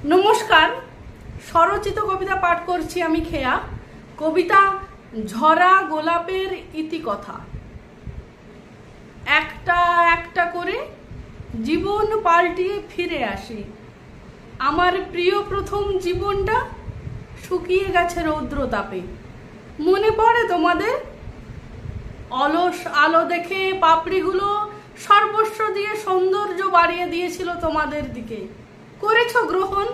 নমস্কার, স্বরচিত কবিতা পাঠ করছি আমি খেয়া। কবিতা ঝরা গোলাপের ইতিকথা। একটা একটা করে জীবন পাল্টিয়ে ফিরে আসি। আমার প্রিয় প্রথম জীবনটা শুকিয়ে গেছে রৌদ্র তাপে। মনে পড়ে তোমাদের? অলস আলো দেখে পাপড়িগুলো সর্বস্ব দিয়ে সৌন্দর্য বাড়িয়ে দিয়েছিল তোমাদের দিকে। করেছো গ্রহণ?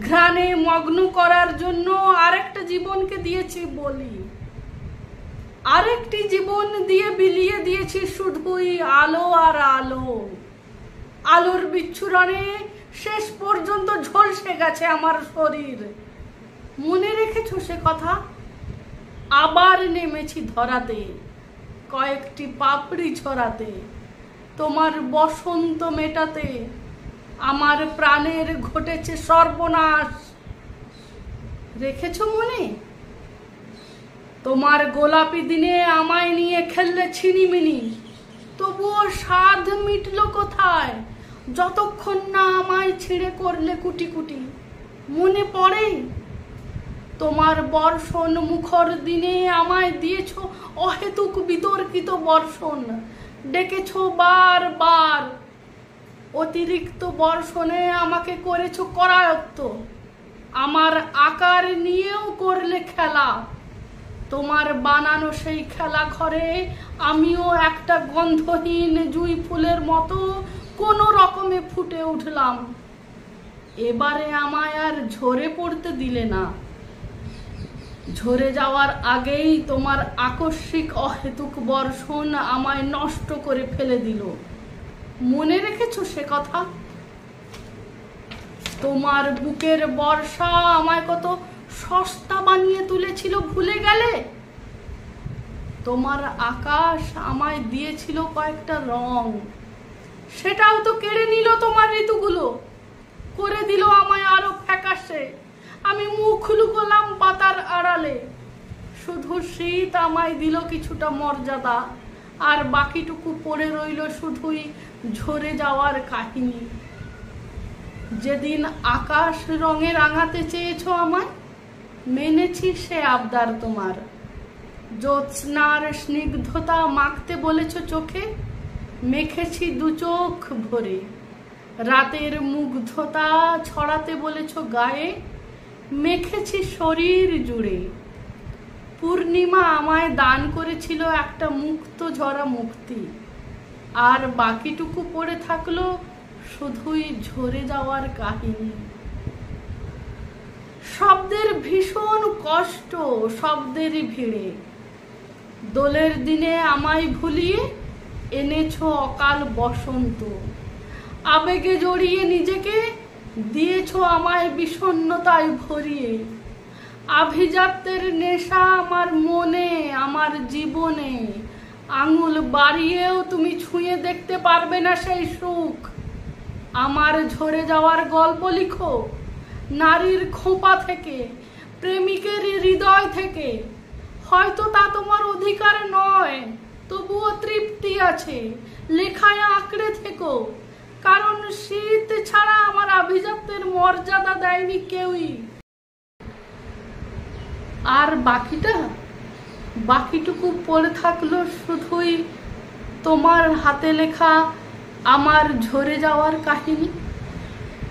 ঘ্রাণে মগ্ন করার জন্য আরেকটা জীবনকে দিয়েছি বলি। আরেকটি জীবন দিয়ে বিলিয়ে দিয়েছি শুধুই আলো আর আলো। আলোর বিচ্ছুরণে শেষ পর্যন্ত ঝলসে গেছে আমার শরীর। মনে রেখেছো সে কথা? আবার নেমেছি ধরাতে, কয়েকটি পাপড়ি ছড়াতে, তোমার বসন্ত মেটাতে। আমার প্রাণের ঘটেছে সর্বনাশ, রেখেছো মনে? তোমার গোলাপি দিনে আমায় নিয়ে খেললে ছিনিমিনি, তবুও স্বাদ মিটল কোথায় যতক্ষণ না আমায় ছিঁড়ে করলে কুটি কুটি। মনে পড়ে? তোমার বর্ষণ মুখর দিনে আমায় দিয়েছো অহেতুক বিতর্কিত বর্ষণ, ডেকেছো বারবার। অতিরিক্ত বর্ষণে আমাকে করেছো করায়ত্ত, আমার আকার নিয়েও করলে খেলা। তোমার বানানো সেই খেলা ঘরে আমিও একটা গন্ধহীন জুঁই ফুলের মতো কোনো রকমে ফুটে উঠলাম। এবারে আমায় আর ঝরে পড়তে দিলে না। ঝরে যাওয়ার আগেই তোমার আকস্মিক অহেতুক বর্ষণ আমায় নষ্ট করে ফেলে দিল। মনে রেখেছো সে কথা? তোমার বুকের বর্ষা আমায় কত সস্তা বানিয়ে তুলেছিল ভুলে গেলে? তোমার আকাশ আমায় দিয়েছিল কয়েকটা রং, সেটাও তো কেড়ে নিল তোমার ঋতুগুলো, করে দিল আমায় আরো ফ্যাকাশে। আমি মুখ লুকোলাম পাতার আড়ালে। শুধু শীত আমায় দিল কিছুটা মর্যাদা, আর বাকিটুকু পড়ে রইল শুধুই ঝরে যাওয়ার কাহিনী। যেদিন আকাশ রঙে রাঙাতে চেয়েছো আমায়, মেনেছি সে আবদার তোমার। জ্যোৎস্নার স্নিগ্ধতা মাখতে বলেছো চোখে, মেখেছি দু চোখ ভরে। রাতের মুগ্ধতা ছড়াতে বলেছো গায়ে, মেখেছি শরীর জুড়ে। পূর্ণিমা আমায় দান করেছিল একটা মুক্ত ঝরা মুক্তি, আর বাকিটুকু পড়ে থাকলো শুধুই ঝরে যাওয়ার কাহিনী। শব্দের ভীষণ কষ্ট, শব্দেরই ভিড়ে। দোলের দিনে আমায় ভুলিয়ে এনেছো অকাল বসন্ত। আবেগে জড়িয়ে নিজেকে দিয়েছো আমায় বিষণ্ণতায় ভরিয়ে। আভিজাত্যের নেশা আমার মনে, আমার জীবনে। আঙুল বাড়িয়েও তুমি ছুঁয়ে দেখতে পারবে না সেই সুখ। আমার ঝরে যাওয়ার গল্প লিখো, নারীর খোঁপা থেকে, প্রেমিকের হৃদয় থেকে। হয়তো তা তোমার অধিকার নয়, তবুও তৃপ্তি আছে। লেখায় আঁকড়ে থেকো, কারণ শীত ছাড়া আমার আভিজাত্যের মর্যাদা দেয়নি কেউই। আর বাকিটুকু পড়ে থাকলো শুধুই তোমার হাতে লেখা আমার ঝরে যাওয়ার কাহিনী।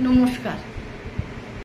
নমস্কার।